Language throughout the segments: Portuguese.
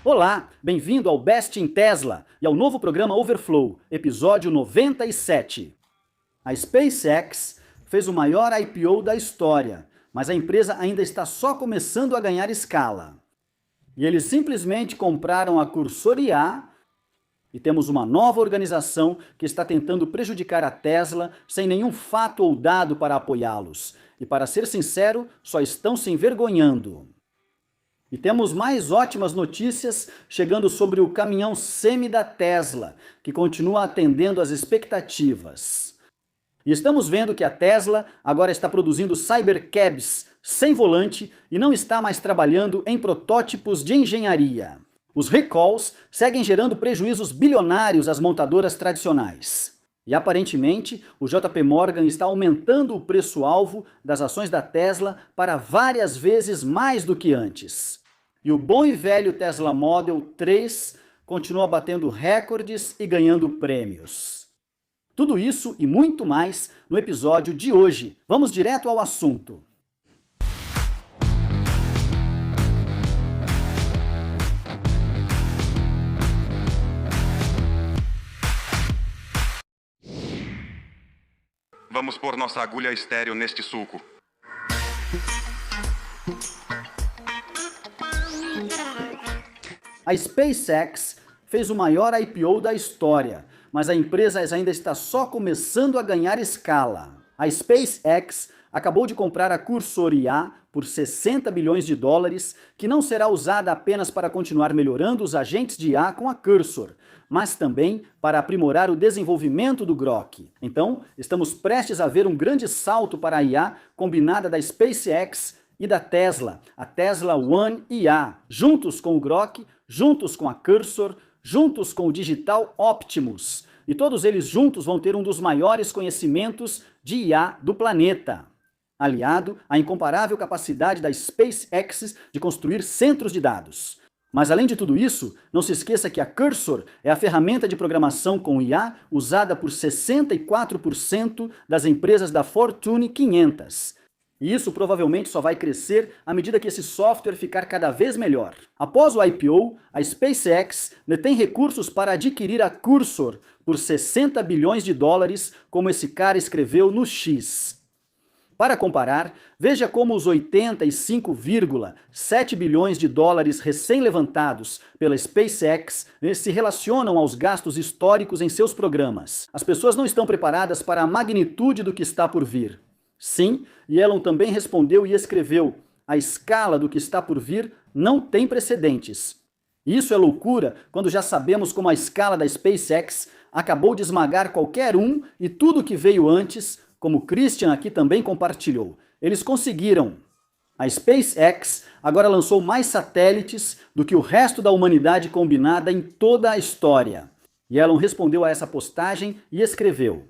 Olá, bem-vindo ao Best in Tesla e ao novo programa Overflow, episódio 97. A SpaceX fez o maior IPO da história, mas a empresa ainda está só começando a ganhar escala. E eles simplesmente compraram a Cursor IA e temos uma nova organização que está tentando prejudicar a Tesla sem nenhum fato ou dado para apoiá-los. E para ser sincero, só estão se envergonhando. E temos mais ótimas notícias chegando sobre o caminhão semi da Tesla, que continua atendendo às expectativas. E estamos vendo que a Tesla agora está produzindo Cybercabs sem volante e não está mais trabalhando em protótipos de engenharia. Os recalls seguem gerando prejuízos bilionários às montadoras tradicionais. E aparentemente, o JP Morgan está aumentando o preço-alvo das ações da Tesla para várias vezes mais do que antes. E o bom e velho Tesla Model 3 continua batendo recordes e ganhando prêmios. Tudo isso e muito mais no episódio de hoje. Vamos direto ao assunto. Vamos pôr nossa agulha estéreo neste suco. A SpaceX fez o maior IPO da história, mas a empresa ainda está só começando a ganhar escala. A SpaceX acabou de comprar a Cursor IA por 60 bilhões de dólares, que não será usada apenas para continuar melhorando os agentes de IA com a Cursor, mas também para aprimorar o desenvolvimento do Grok. Então, estamos prestes a ver um grande salto para a IA combinada da SpaceX e da Tesla, a Tesla One IA, juntos com o Grok, juntos com a Cursor, juntos com o Digital Optimus. E todos eles juntos vão ter um dos maiores conhecimentos de IA do planeta, aliado à incomparável capacidade da SpaceX de construir centros de dados. Mas além de tudo isso, não se esqueça que a Cursor é a ferramenta de programação com IA usada por 64% das empresas da Fortune 500. E isso provavelmente só vai crescer à medida que esse software ficar cada vez melhor. Após o IPO, a SpaceX detém recursos para adquirir a Cursor por 60 bilhões de dólares, como esse cara escreveu no X. Para comparar, veja como os 85,7 bilhões de dólares recém-levantados pela SpaceX se relacionam aos gastos históricos em seus programas. As pessoas não estão preparadas para a magnitude do que está por vir. Sim, e Elon também respondeu e escreveu: a escala do que está por vir não tem precedentes. Isso é loucura quando já sabemos como a escala da SpaceX acabou de esmagar qualquer um e tudo que veio antes, como o Christian aqui também compartilhou. Eles conseguiram. A SpaceX agora lançou mais satélites do que o resto da humanidade combinada em toda a história. E Elon respondeu a essa postagem e escreveu: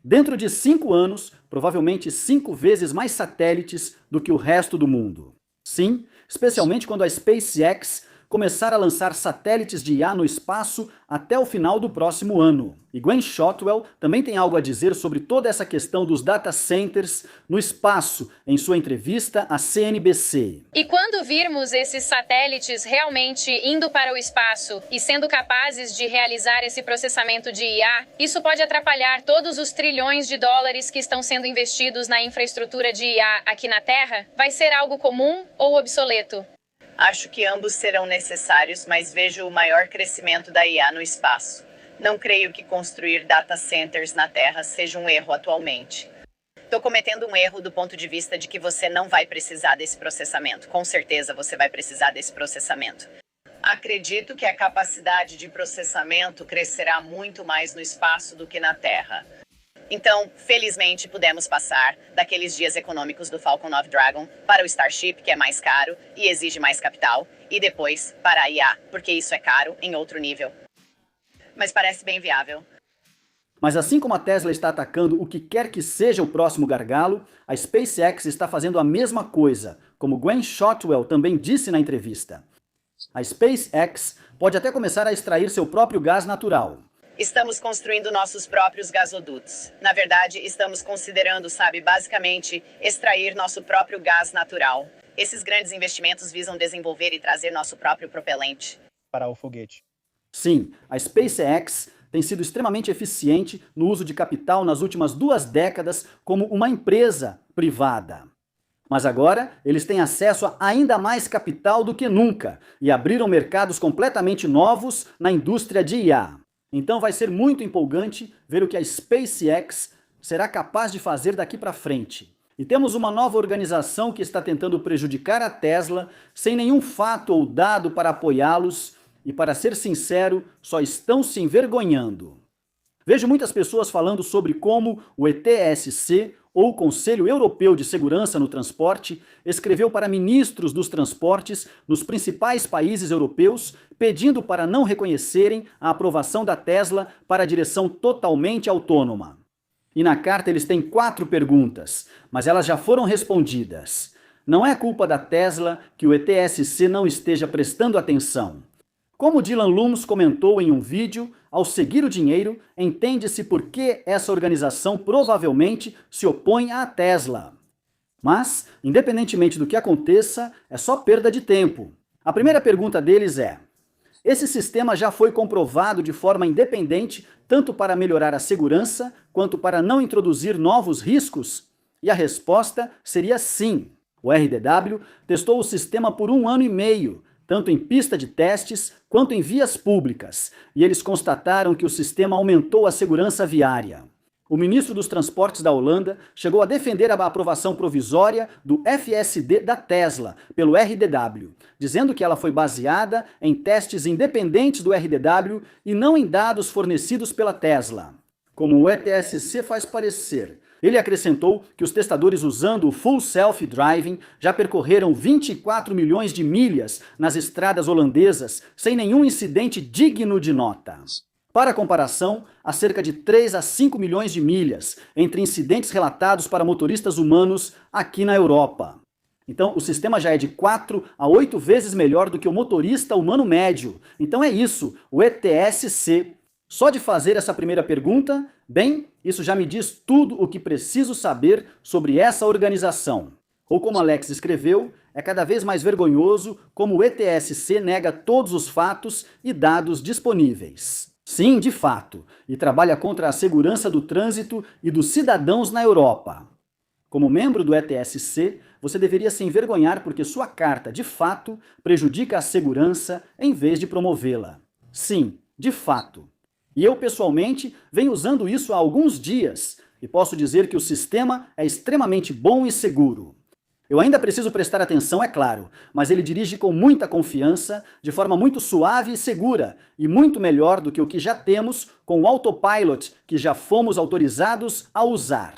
dentro de 5 anos, provavelmente 5 vezes mais satélites do que o resto do mundo. Sim, especialmente quando a SpaceX começar a lançar satélites de IA no espaço até o final do próximo ano. E Gwynne Shotwell também tem algo a dizer sobre toda essa questão dos data centers no espaço, em sua entrevista à CNBC. E quando virmos esses satélites realmente indo para o espaço e sendo capazes de realizar esse processamento de IA, isso pode atrapalhar todos os trilhões de dólares que estão sendo investidos na infraestrutura de IA aqui na Terra? Vai ser algo comum ou obsoleto? Acho que ambos serão necessários, mas vejo o maior crescimento da IA no espaço. Não creio que construir data centers na Terra seja um erro atualmente. Estou cometendo um erro do ponto de vista de que você não vai precisar desse processamento. Com certeza você vai precisar desse processamento. Acredito que a capacidade de processamento crescerá muito mais no espaço do que na Terra. Então, felizmente, pudemos passar daqueles dias econômicos do Falcon 9 Dragon para o Starship, que é mais caro e exige mais capital, e depois para a IA, porque isso é caro em outro nível. Mas parece bem viável. Mas assim como a Tesla está atacando o que quer que seja o próximo gargalo, a SpaceX está fazendo a mesma coisa, como Gwynne Shotwell também disse na entrevista. A SpaceX pode até começar a extrair seu próprio gás natural. Estamos construindo nossos próprios gasodutos. Na verdade, estamos considerando, basicamente, extrair nosso próprio gás natural. Esses grandes investimentos visam desenvolver e trazer nosso próprio propelente. para o foguete. Sim, a SpaceX tem sido extremamente eficiente no uso de capital nas últimas 2 décadas como uma empresa privada. Mas agora eles têm acesso a ainda mais capital do que nunca e abriram mercados completamente novos na indústria de IA. Então vai ser muito empolgante ver o que a SpaceX será capaz de fazer daqui para frente. E temos uma nova organização que está tentando prejudicar a Tesla sem nenhum fato ou dado para apoiá-los e, para ser sincero, só estão se envergonhando. Vejo muitas pessoas falando sobre como o ETSC, ou Conselho Europeu de Segurança no Transporte, escreveu para ministros dos transportes nos principais países europeus, pedindo para não reconhecerem a aprovação da Tesla para a direção totalmente autônoma. E na carta eles têm 4 perguntas, mas elas já foram respondidas. Não é culpa da Tesla que o ETSC não esteja prestando atenção. Como Dylan Looms comentou em um vídeo, ao seguir o dinheiro, entende-se por que essa organização provavelmente se opõe à Tesla. Mas, independentemente do que aconteça, é só perda de tempo. A primeira pergunta deles é: esse sistema já foi comprovado de forma independente tanto para melhorar a segurança quanto para não introduzir novos riscos? E a resposta seria sim. O RDW testou o sistema por 1 ano e meio, tanto em pista de testes quanto em vias públicas, e eles constataram que o sistema aumentou a segurança viária. O ministro dos Transportes da Holanda chegou a defender a aprovação provisória do FSD da Tesla pelo RDW, dizendo que ela foi baseada em testes independentes do RDW e não em dados fornecidos pela Tesla. Como o ETSC faz parecer. Ele acrescentou que os testadores usando o Full Self Driving já percorreram 24 milhões de milhas nas estradas holandesas sem nenhum incidente digno de nota. Para comparação, há cerca de 3 a 5 milhões de milhas entre incidentes relatados para motoristas humanos aqui na Europa. Então, o sistema já é de 4 a 8 vezes melhor do que o motorista humano médio. Então é isso, o ETSC. Só de fazer essa primeira pergunta, bem, isso já me diz tudo o que preciso saber sobre essa organização. Ou como Alex escreveu, é cada vez mais vergonhoso como o ETSC nega todos os fatos e dados disponíveis. Sim, de fato, e trabalha contra a segurança do trânsito e dos cidadãos na Europa. Como membro do ETSC, você deveria se envergonhar porque sua carta, de fato, prejudica a segurança em vez de promovê-la. Sim, de fato. E eu, pessoalmente, venho usando isso há alguns dias e posso dizer que o sistema é extremamente bom e seguro. Eu ainda preciso prestar atenção, é claro, mas ele dirige com muita confiança, de forma muito suave e segura, e muito melhor do que o que já temos com o Autopilot, que já fomos autorizados a usar.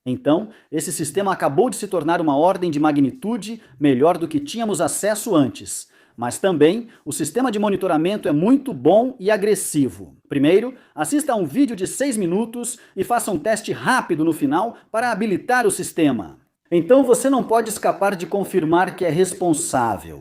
Então, esse sistema acabou de se tornar uma ordem de magnitude melhor do que tínhamos acesso antes. Mas também, o sistema de monitoramento é muito bom e agressivo. Primeiro, assista a um vídeo de 6 minutos e faça um teste rápido no final para habilitar o sistema. Então você não pode escapar de confirmar que é responsável.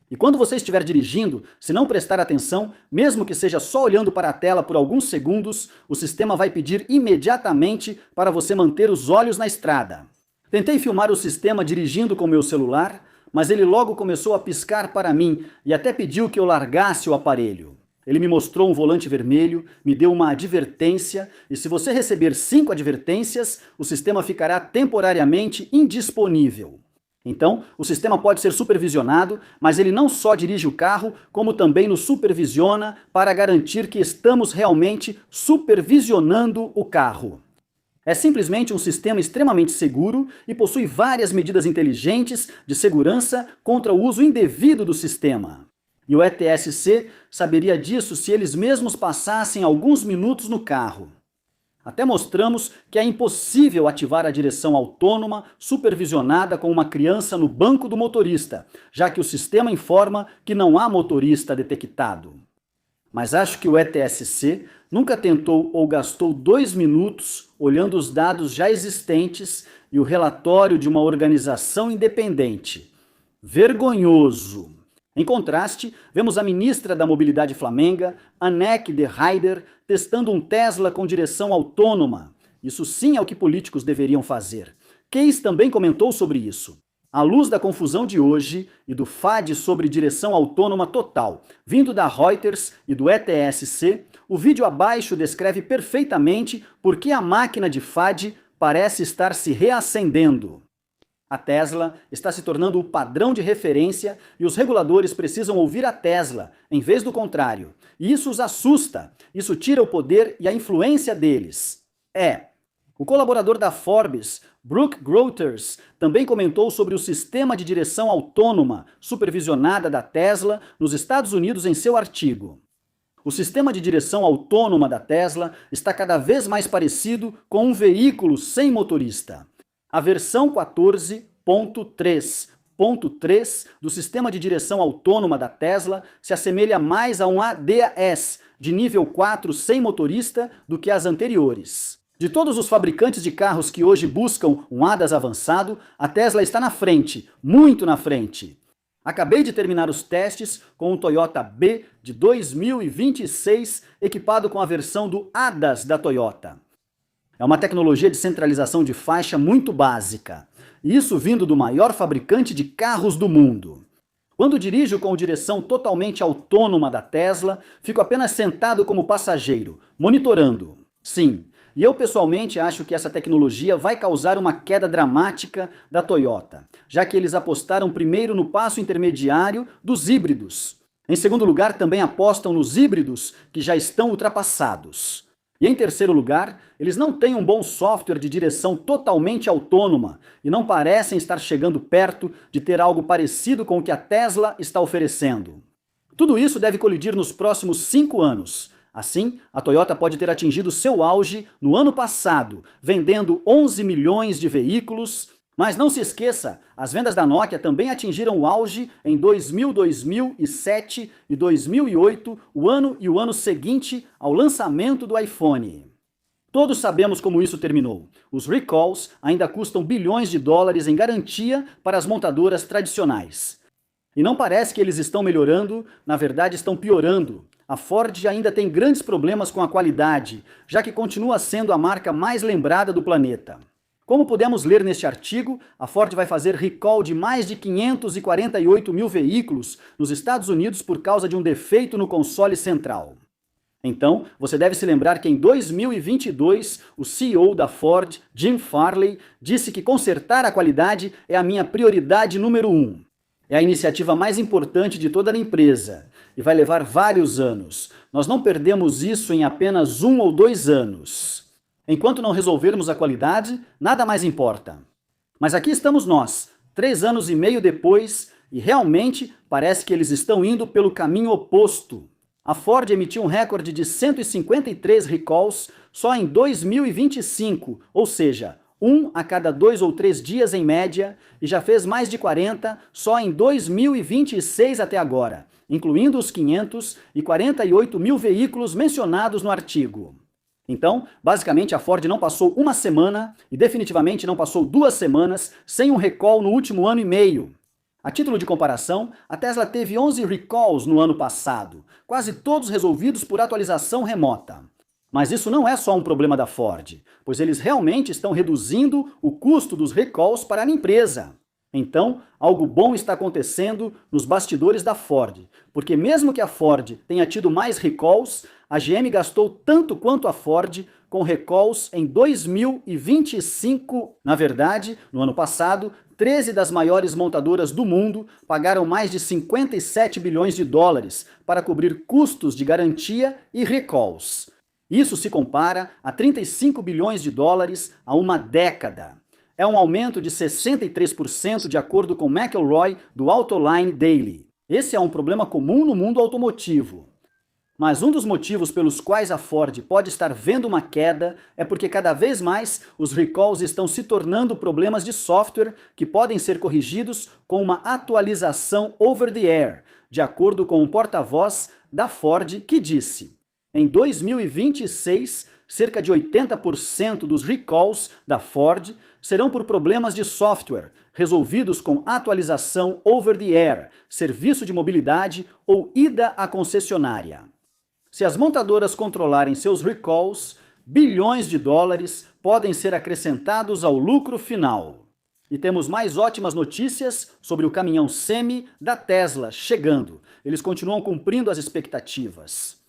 E quando você estiver dirigindo, se não prestar atenção, mesmo que seja só olhando para a tela por alguns segundos, o sistema vai pedir imediatamente para você manter os olhos na estrada. Tentei filmar o sistema dirigindo com meu celular, mas ele logo começou a piscar para mim e até pediu que eu largasse o aparelho. Ele me mostrou um volante vermelho, me deu uma advertência, e se você receber 5 advertências, o sistema ficará temporariamente indisponível. Então, o sistema pode ser supervisionado, mas ele não só dirige o carro, como também nos supervisiona para garantir que estamos realmente supervisionando o carro. É simplesmente um sistema extremamente seguro e possui várias medidas inteligentes de segurança contra o uso indevido do sistema. E o ETSC saberia disso se eles mesmos passassem alguns minutos no carro. Até mostramos que é impossível ativar a direção autônoma supervisionada com uma criança no banco do motorista, já que o sistema informa que não há motorista detectado. Mas acho que o ETSC nunca tentou ou gastou 2 minutos olhando os dados já existentes e o relatório de uma organização independente. Vergonhoso! Em contraste, vemos a ministra da Mobilidade flamenga, Anneke de Ruyter, testando um Tesla com direção autônoma. Isso sim é o que políticos deveriam fazer. Keys também comentou sobre isso. À luz da confusão de hoje e do FAD sobre direção autônoma total, vindo da Reuters e do ETSC, o vídeo abaixo descreve perfeitamente por que a máquina de FAD parece estar se reacendendo. A Tesla está se tornando o padrão de referência e os reguladores precisam ouvir a Tesla, em vez do contrário. E isso os assusta, isso tira o poder e a influência deles. O colaborador da Forbes, Brooke Groters, também comentou sobre o sistema de direção autônoma supervisionada da Tesla nos Estados Unidos em seu artigo. O sistema de direção autônoma da Tesla está cada vez mais parecido com um veículo sem motorista. A versão 14.3.3 do sistema de direção autônoma da Tesla se assemelha mais a um ADAS de nível 4 sem motorista do que as anteriores. De todos os fabricantes de carros que hoje buscam um ADAS avançado, a Tesla está na frente, muito na frente. Acabei de terminar os testes com um Toyota B de 2026 equipado com a versão do ADAS da Toyota. É uma tecnologia de centralização de faixa muito básica, e isso vindo do maior fabricante de carros do mundo. Quando dirijo com direção totalmente autônoma da Tesla, fico apenas sentado como passageiro, monitorando. Sim, e eu pessoalmente acho que essa tecnologia vai causar uma queda dramática da Toyota, já que eles apostaram primeiro no passo intermediário dos híbridos. Em segundo lugar, também apostam nos híbridos que já estão ultrapassados. E em terceiro lugar, eles não têm um bom software de direção totalmente autônoma e não parecem estar chegando perto de ter algo parecido com o que a Tesla está oferecendo. Tudo isso deve colidir nos próximos 5 anos. Assim, a Toyota pode ter atingido seu auge no ano passado, vendendo 11 milhões de veículos. Mas não se esqueça, as vendas da Nokia também atingiram o auge em 2000, 2007 e 2008, o ano seguinte ao lançamento do iPhone. Todos sabemos como isso terminou. Os recalls ainda custam bilhões de dólares em garantia para as montadoras tradicionais. E não parece que eles estão melhorando, na verdade estão piorando. A Ford ainda tem grandes problemas com a qualidade, já que continua sendo a marca mais lembrada do planeta. Como pudemos ler neste artigo, a Ford vai fazer recall de mais de 548 mil veículos nos Estados Unidos por causa de um defeito no console central. Então, você deve se lembrar que em 2022, o CEO da Ford, Jim Farley, disse que consertar a qualidade é a minha prioridade número 1. É a iniciativa mais importante de toda a empresa e vai levar vários anos. Nós não perdemos isso em apenas 1 ou 2 anos. Enquanto não resolvermos a qualidade, nada mais importa. Mas aqui estamos nós, 3 anos e meio depois, e realmente parece que eles estão indo pelo caminho oposto. A Ford emitiu um recorde de 153 recalls só em 2025, ou seja, 1 a cada 2 ou 3 dias em média, e já fez mais de 40 só em 2026 até agora, incluindo os 548 mil veículos mencionados no artigo. Então, basicamente a Ford não passou uma semana, e definitivamente não passou 2 semanas, sem um recall no último ano e meio. A título de comparação, a Tesla teve 11 recalls no ano passado, quase todos resolvidos por atualização remota. Mas isso não é só um problema da Ford, pois eles realmente estão reduzindo o custo dos recalls para a empresa. Então, algo bom está acontecendo nos bastidores da Ford, porque mesmo que a Ford tenha tido mais recalls, a GM gastou tanto quanto a Ford com recalls em 2025. Na verdade, no ano passado, 13 das maiores montadoras do mundo pagaram mais de 57 bilhões de dólares para cobrir custos de garantia e recalls. Isso se compara a 35 bilhões de dólares há uma década. É um aumento de 63% de acordo com McElroy do Autoline Daily. Esse é um problema comum no mundo automotivo. Mas um dos motivos pelos quais a Ford pode estar vendo uma queda é porque cada vez mais os recalls estão se tornando problemas de software que podem ser corrigidos com uma atualização over the air, de acordo com um porta-voz da Ford que disse: em 2026, cerca de 80% dos recalls da Ford serão por problemas de software, resolvidos com atualização over the air, serviço de mobilidade ou ida à concessionária. Se as montadoras controlarem seus recalls, bilhões de dólares podem ser acrescentados ao lucro final. E temos mais ótimas notícias sobre o caminhão Semi da Tesla chegando. Eles continuam cumprindo as expectativas.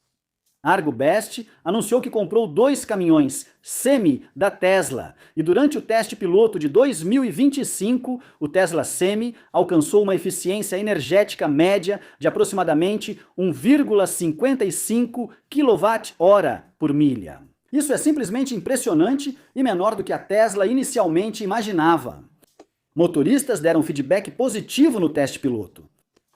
A Argobest anunciou que comprou 2 caminhões Semi da Tesla e durante o teste piloto de 2025, o Tesla Semi alcançou uma eficiência energética média de aproximadamente 1,55 kWh por milha. Isso é simplesmente impressionante e menor do que a Tesla inicialmente imaginava. Motoristas deram feedback positivo no teste piloto.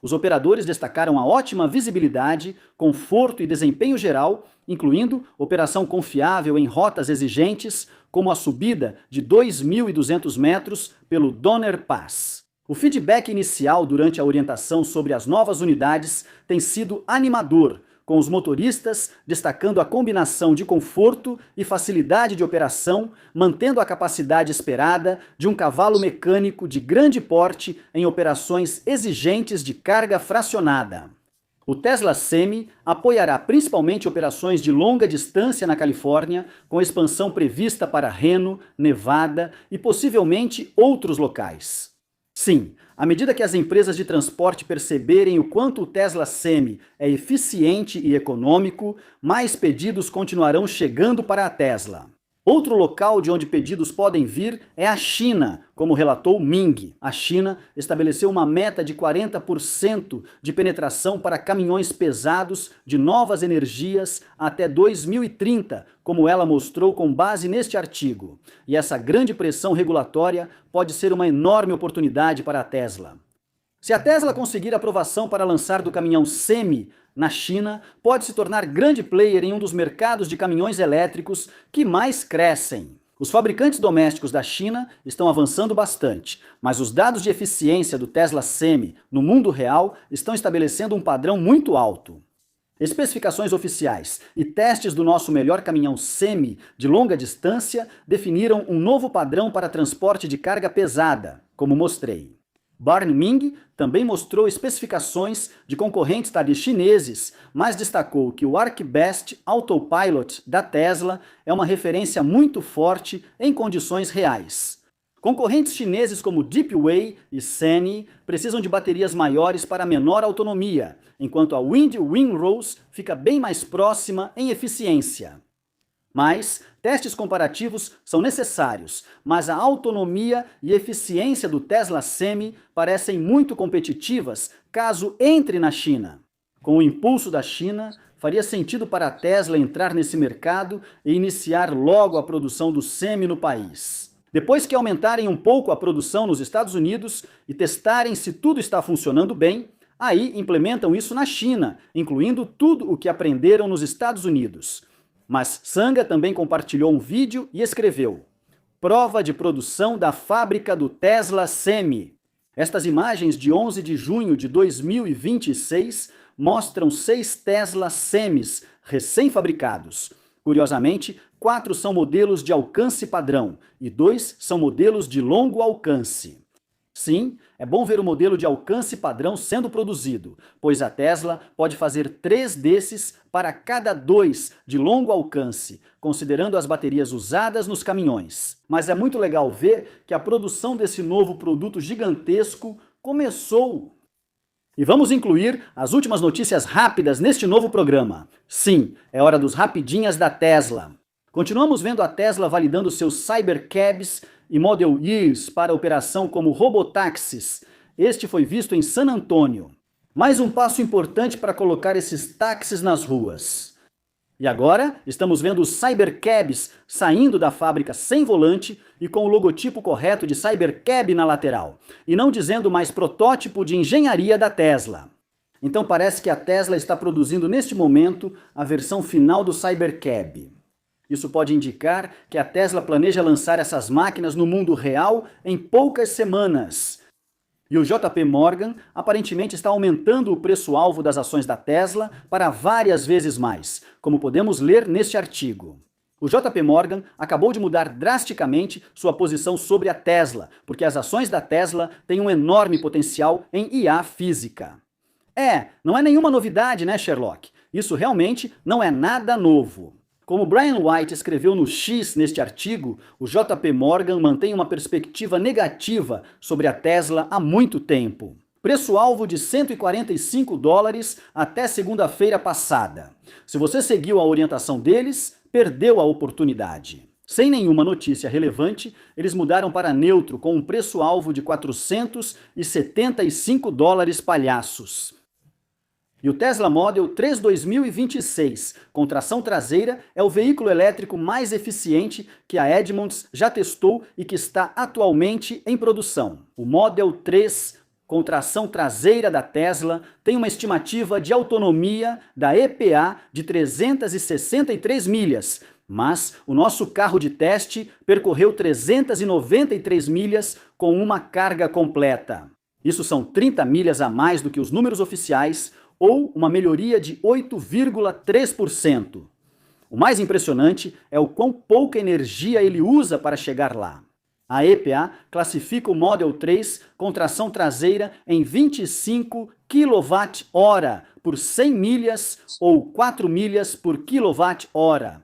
Os operadores destacaram a ótima visibilidade, conforto e desempenho geral, incluindo operação confiável em rotas exigentes, como a subida de 2.200 metros pelo Donner Pass. O feedback inicial durante a orientação sobre as novas unidades tem sido animador, com os motoristas destacando a combinação de conforto e facilidade de operação, mantendo a capacidade esperada de um cavalo mecânico de grande porte em operações exigentes de carga fracionada. O Tesla Semi apoiará principalmente operações de longa distância na Califórnia, com expansão prevista para Reno, Nevada e possivelmente outros locais. Sim, à medida que as empresas de transporte perceberem o quanto o Tesla Semi é eficiente e econômico, mais pedidos continuarão chegando para a Tesla. Outro local de onde pedidos podem vir é a China, como relatou Ming. A China estabeleceu uma meta de 40% de penetração para caminhões pesados de novas energias até 2030, como ela mostrou com base neste artigo. E essa grande pressão regulatória pode ser uma enorme oportunidade para a Tesla. Se a Tesla conseguir aprovação para lançar do caminhão Semi na China, pode se tornar grande player em um dos mercados de caminhões elétricos que mais crescem. Os fabricantes domésticos da China estão avançando bastante, mas os dados de eficiência do Tesla Semi no mundo real estão estabelecendo um padrão muito alto. Especificações oficiais e testes do nosso melhor caminhão Semi de longa distância definiram um novo padrão para transporte de carga pesada, como mostrei. Barn Ming também mostrou especificações de concorrentes chineses, mas destacou que o Arcbest Autopilot da Tesla é uma referência muito forte em condições reais. Concorrentes chineses como Deepway e Sany precisam de baterias maiores para menor autonomia, enquanto a Windrose fica bem mais próxima em eficiência. Mas testes comparativos são necessários, mas a autonomia e eficiência do Tesla Semi parecem muito competitivas caso entre na China. Com o impulso da China, faria sentido para a Tesla entrar nesse mercado e iniciar logo a produção do Semi no país. Depois que aumentarem um pouco a produção nos Estados Unidos e testarem se tudo está funcionando bem, aí implementam isso na China, incluindo tudo o que aprenderam nos Estados Unidos. Mas Sanga também compartilhou um vídeo e escreveu: prova de produção da fábrica do Tesla Semi. Estas imagens de 11 de junho de 2026 mostram 6 Tesla Semis recém-fabricados. Curiosamente, 4 são modelos de alcance padrão e 2 são modelos de longo alcance. Sim, é bom ver o modelo de alcance padrão sendo produzido, pois a Tesla pode fazer 3 desses para cada 2 de longo alcance, considerando as baterias usadas nos caminhões. Mas é muito legal ver que a produção desse novo produto gigantesco começou. E vamos incluir as últimas notícias rápidas neste novo programa. Sim, é hora dos rapidinhas da Tesla. Continuamos vendo a Tesla validando seus Cybercabs e Model Years para operação como robotáxis. Este foi visto em San Antônio. Mais um passo importante para colocar esses táxis nas ruas. E agora estamos vendo os Cybercabs saindo da fábrica sem volante e com o logotipo correto de Cybercab na lateral, e não dizendo mais protótipo de engenharia da Tesla. Então parece que a Tesla está produzindo neste momento a versão final do Cybercab. Isso pode indicar que a Tesla planeja lançar essas máquinas no mundo real em poucas semanas. E o JP Morgan aparentemente está aumentando o preço-alvo das ações da Tesla para várias vezes mais, como podemos ler neste artigo. O JP Morgan acabou de mudar drasticamente sua posição sobre a Tesla, porque as ações da Tesla têm um enorme potencial em IA física. Não é nenhuma novidade, né, Sherlock? Isso realmente não é nada novo. Como Brian White escreveu no X neste artigo, o JP Morgan mantém uma perspectiva negativa sobre a Tesla há muito tempo. Preço-alvo de $145 até segunda-feira passada. Se você seguiu a orientação deles, perdeu a oportunidade. Sem nenhuma notícia relevante, eles mudaram para neutro com um preço-alvo de $475 palhaços. E o Tesla Model 3 2026, com tração traseira, é o veículo elétrico mais eficiente que a Edmunds já testou e que está atualmente em produção. O Model 3 com tração traseira da Tesla tem uma estimativa de autonomia da EPA de 363 milhas, mas o nosso carro de teste percorreu 393 milhas com uma carga completa. Isso são 30 milhas a mais do que os números oficiais, ou uma melhoria de 8,3%. O mais impressionante é o quão pouca energia ele usa para chegar lá. A EPA classifica o Model 3 com tração traseira em 25 kWh por 100 milhas ou 4 milhas por kWh.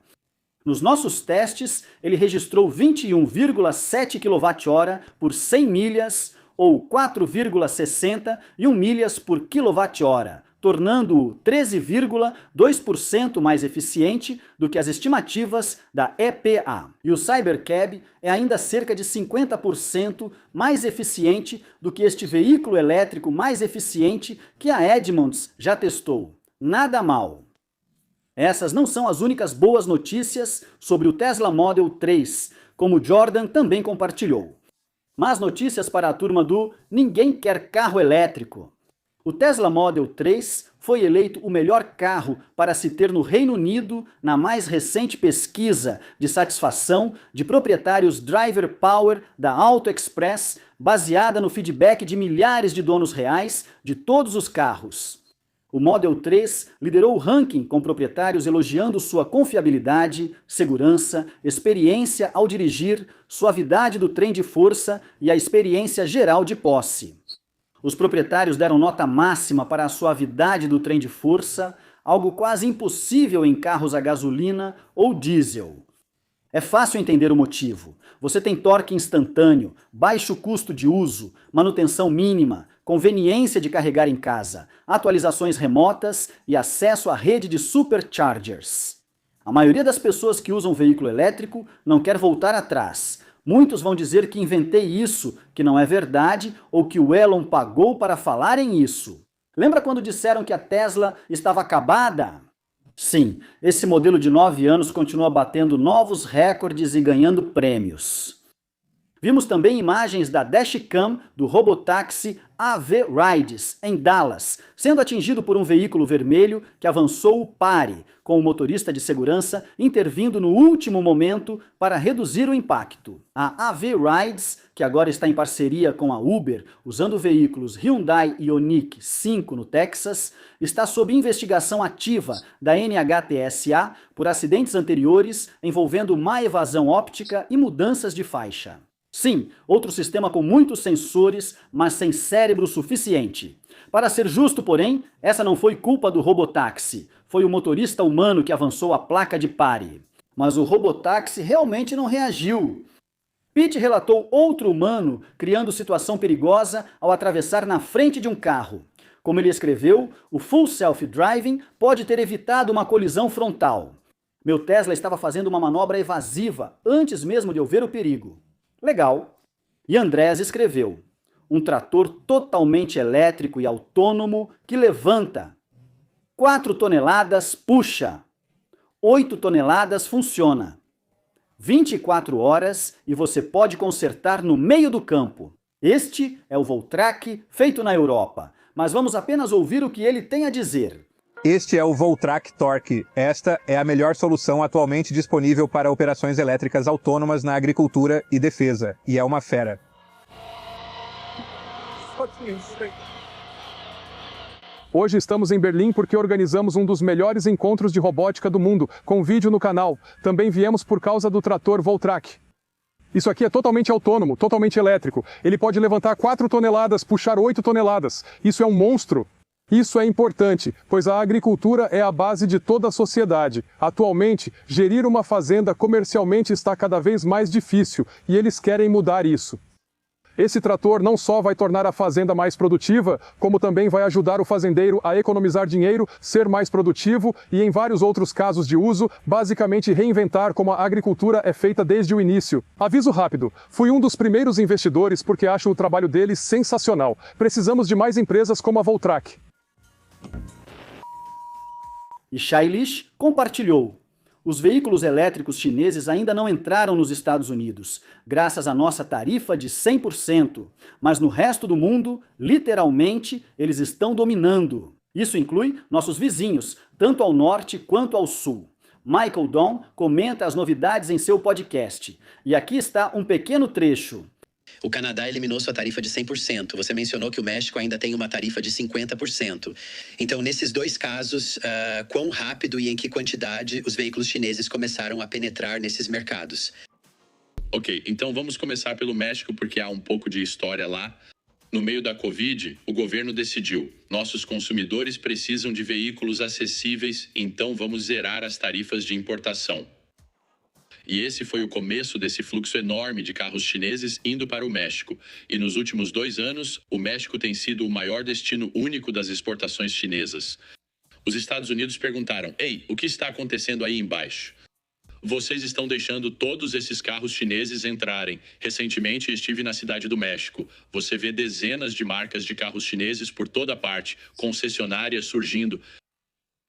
Nos nossos testes, ele registrou 21,7 kWh por 100 milhas ou 4,61 milhas por kWh, tornando-o 13,2% mais eficiente do que as estimativas da EPA. E o Cybercab é ainda cerca de 50% mais eficiente do que este veículo elétrico mais eficiente que a Edmunds já testou. Nada mal. Essas não são as únicas boas notícias sobre o Tesla Model 3, como Jordan também compartilhou. Más notícias para a turma do Ninguém Quer Carro Elétrico. O Tesla Model 3 foi eleito o melhor carro para se ter no Reino Unido na mais recente pesquisa de satisfação de proprietários Driver Power da Auto Express, baseada no feedback de milhares de donos reais de todos os carros. O Model 3 liderou o ranking com proprietários elogiando sua confiabilidade, segurança, experiência ao dirigir, suavidade do trem de força e a experiência geral de posse. Os proprietários deram nota máxima para a suavidade do trem de força, algo quase impossível em carros a gasolina ou diesel. É fácil entender o motivo. Você tem torque instantâneo, baixo custo de uso, manutenção mínima, conveniência de carregar em casa, atualizações remotas e acesso à rede de superchargers. A maioria das pessoas que usam veículo elétrico não quer voltar atrás. Muitos vão dizer que inventei isso, que não é verdade, ou que o Elon pagou para falarem isso. Lembra quando disseram que a Tesla estava acabada? Sim, esse modelo de 9 anos continua batendo novos recordes e ganhando prêmios. Vimos também imagens da dashcam do robotáxi AV Rides, em Dallas, sendo atingido por um veículo vermelho que avançou o pare, com o motorista de segurança intervindo no último momento para reduzir o impacto. A AV Rides, que agora está em parceria com a Uber, usando veículos Hyundai Ioniq 5 no Texas, está sob investigação ativa da NHTSA por acidentes anteriores envolvendo má evasão óptica e mudanças de faixa. Sim, outro sistema com muitos sensores, mas sem cérebro suficiente. Para ser justo, porém, essa não foi culpa do robotáxi. Foi o motorista humano que avançou a placa de pare. Mas o robotáxi realmente não reagiu. Pitt relatou outro humano criando situação perigosa ao atravessar na frente de um carro. Como ele escreveu, o Full Self-Driving pode ter evitado uma colisão frontal. Meu Tesla estava fazendo uma manobra evasiva antes mesmo de eu ver o perigo. Legal. E Andrés escreveu: um trator totalmente elétrico e autônomo que levanta. 4 toneladas puxa. 8 toneladas funciona. 24 horas e você pode consertar no meio do campo. Este é o Voltrac feito na Europa, mas vamos apenas ouvir o que ele tem a dizer. Este é o Voltrac Torque. Esta é a melhor solução atualmente disponível para operações elétricas autônomas na agricultura e defesa. E é uma fera. Hoje estamos em Berlim porque organizamos um dos melhores encontros de robótica do mundo, com vídeo no canal. Também viemos por causa do trator Voltrac. Isso aqui é totalmente autônomo, totalmente elétrico. Ele pode levantar 4 toneladas, puxar 8 toneladas. Isso é um monstro. Isso é importante, pois a agricultura é a base de toda a sociedade. Atualmente, gerir uma fazenda comercialmente está cada vez mais difícil e eles querem mudar isso. Esse trator não só vai tornar a fazenda mais produtiva, como também vai ajudar o fazendeiro a economizar dinheiro, ser mais produtivo e, em vários outros casos de uso, basicamente reinventar como a agricultura é feita desde o início. Aviso rápido: fui um dos primeiros investidores porque acho o trabalho deles sensacional. Precisamos de mais empresas como a Voltrac. E Shailish compartilhou: os veículos elétricos chineses ainda não entraram nos Estados Unidos, graças à nossa tarifa de 100%, mas no resto do mundo, literalmente, eles estão dominando. Isso inclui nossos vizinhos, tanto ao norte quanto ao sul. Michael Dawn comenta as novidades em seu podcast. E aqui está um pequeno trecho. O Canadá eliminou sua tarifa de 100%. Você mencionou que o México ainda tem uma tarifa de 50%. Então, nesses dois casos, quão rápido e em que quantidade os veículos chineses começaram a penetrar nesses mercados? Ok, então vamos começar pelo México, porque há um pouco de história lá. No meio da Covid, o governo decidiu: nossos consumidores precisam de veículos acessíveis, então vamos zerar as tarifas de importação. E esse foi o começo desse fluxo enorme de carros chineses indo para o México. E nos últimos 2 anos, o México tem sido o maior destino único das exportações chinesas. Os Estados Unidos perguntaram: ei, o que está acontecendo aí embaixo? Vocês estão deixando todos esses carros chineses entrarem. Recentemente estive na cidade do México. Você vê dezenas de marcas de carros chineses por toda parte, concessionárias surgindo.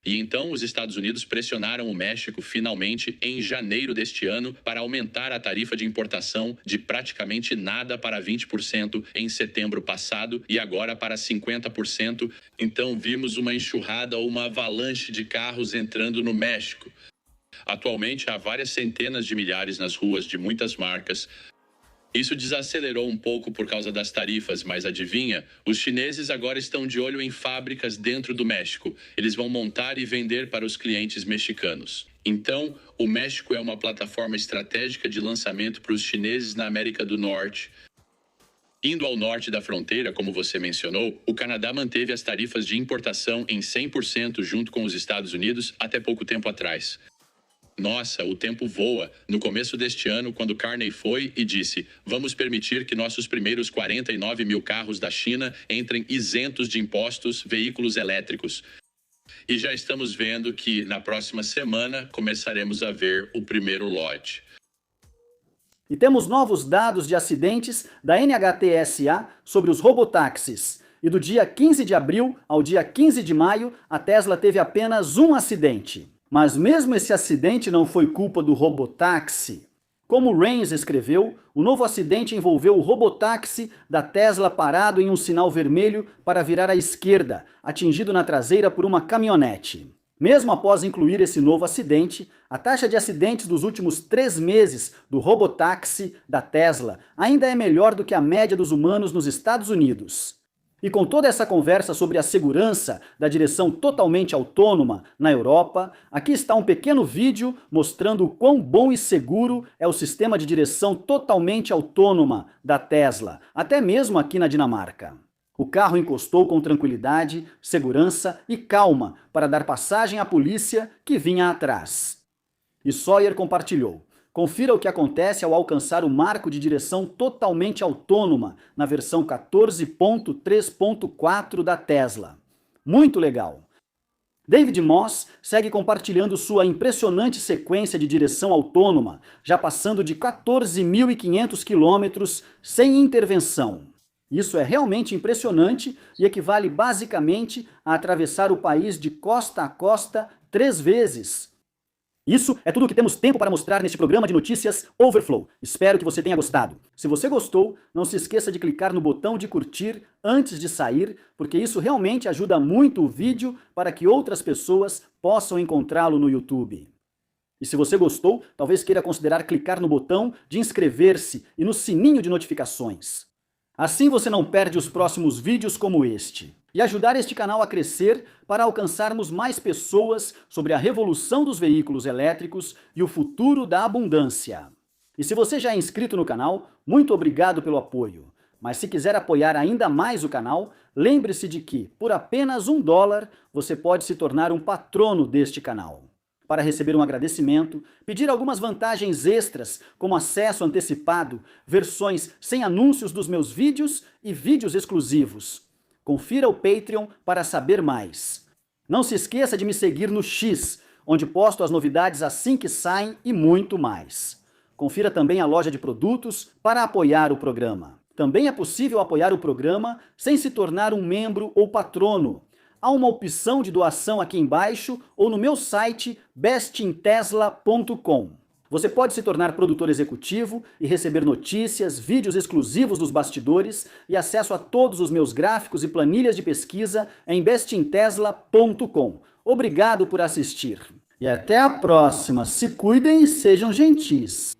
E então os Estados Unidos pressionaram o México finalmente em janeiro deste ano para aumentar a tarifa de importação de praticamente nada para 20% em setembro passado e agora para 50%. Então vimos uma enxurrada ou uma avalanche de carros entrando no México. Atualmente há várias centenas de milhares nas ruas de muitas marcas. Isso desacelerou um pouco por causa das tarifas, mas adivinha? Os chineses agora estão de olho em fábricas dentro do México. Eles vão montar e vender para os clientes mexicanos. Então, o México é uma plataforma estratégica de lançamento para os chineses na América do Norte. Indo ao norte da fronteira, como você mencionou, o Canadá manteve as tarifas de importação em 100% junto com os Estados Unidos até pouco tempo atrás. Nossa, o tempo voa. No começo deste ano, quando Carney foi e disse: vamos permitir que nossos primeiros 49 mil carros da China entrem isentos de impostos, veículos elétricos. E já estamos vendo que na próxima semana começaremos a ver o primeiro lote. E temos novos dados de acidentes da NHTSA sobre os robotáxis. E do dia 15 de abril ao dia 15 de maio, a Tesla teve apenas um acidente. Mas mesmo esse acidente não foi culpa do robotáxi. Como Rains escreveu, o novo acidente envolveu o robotáxi da Tesla parado em um sinal vermelho para virar à esquerda, atingido na traseira por uma caminhonete. Mesmo após incluir esse novo acidente, a taxa de acidentes dos últimos 3 meses do robotáxi da Tesla ainda é melhor do que a média dos humanos nos Estados Unidos. E com toda essa conversa sobre a segurança da direção totalmente autônoma na Europa, aqui está um pequeno vídeo mostrando o quão bom e seguro é o sistema de direção totalmente autônoma da Tesla, até mesmo aqui na Dinamarca. O carro encostou com tranquilidade, segurança e calma para dar passagem à polícia que vinha atrás. E Sawyer compartilhou: confira o que acontece ao alcançar o marco de direção totalmente autônoma na versão 14.3.4 da Tesla. Muito legal! David Moss segue compartilhando sua impressionante sequência de direção autônoma, já passando de 14.500 quilômetros sem intervenção. Isso é realmente impressionante e equivale basicamente a atravessar o país de costa a costa 3 vezes. Isso é tudo o que temos tempo para mostrar neste programa de notícias Overflow. Espero que você tenha gostado. Se você gostou, não se esqueça de clicar no botão de curtir antes de sair, porque isso realmente ajuda muito o vídeo para que outras pessoas possam encontrá-lo no YouTube. E se você gostou, talvez queira considerar clicar no botão de inscrever-se e no sininho de notificações. Assim você não perde os próximos vídeos como este. E ajudar este canal a crescer para alcançarmos mais pessoas sobre a revolução dos veículos elétricos e o futuro da abundância. E se você já é inscrito no canal, muito obrigado pelo apoio. Mas se quiser apoiar ainda mais o canal, lembre-se de que, por apenas $1, você pode se tornar um patrono deste canal. Para receber um agradecimento, pedir algumas vantagens extras, como acesso antecipado, versões sem anúncios dos meus vídeos e vídeos exclusivos. Confira o Patreon para saber mais. Não se esqueça de me seguir no X, onde posto as novidades assim que saem e muito mais. Confira também a loja de produtos para apoiar o programa. Também é possível apoiar o programa sem se tornar um membro ou patrono. Há uma opção de doação aqui embaixo ou no meu site bestintesla.com. Você pode se tornar produtor executivo e receber notícias, vídeos exclusivos dos bastidores e acesso a todos os meus gráficos e planilhas de pesquisa em bestintesla.com. Obrigado por assistir. E até a próxima. Se cuidem e sejam gentis.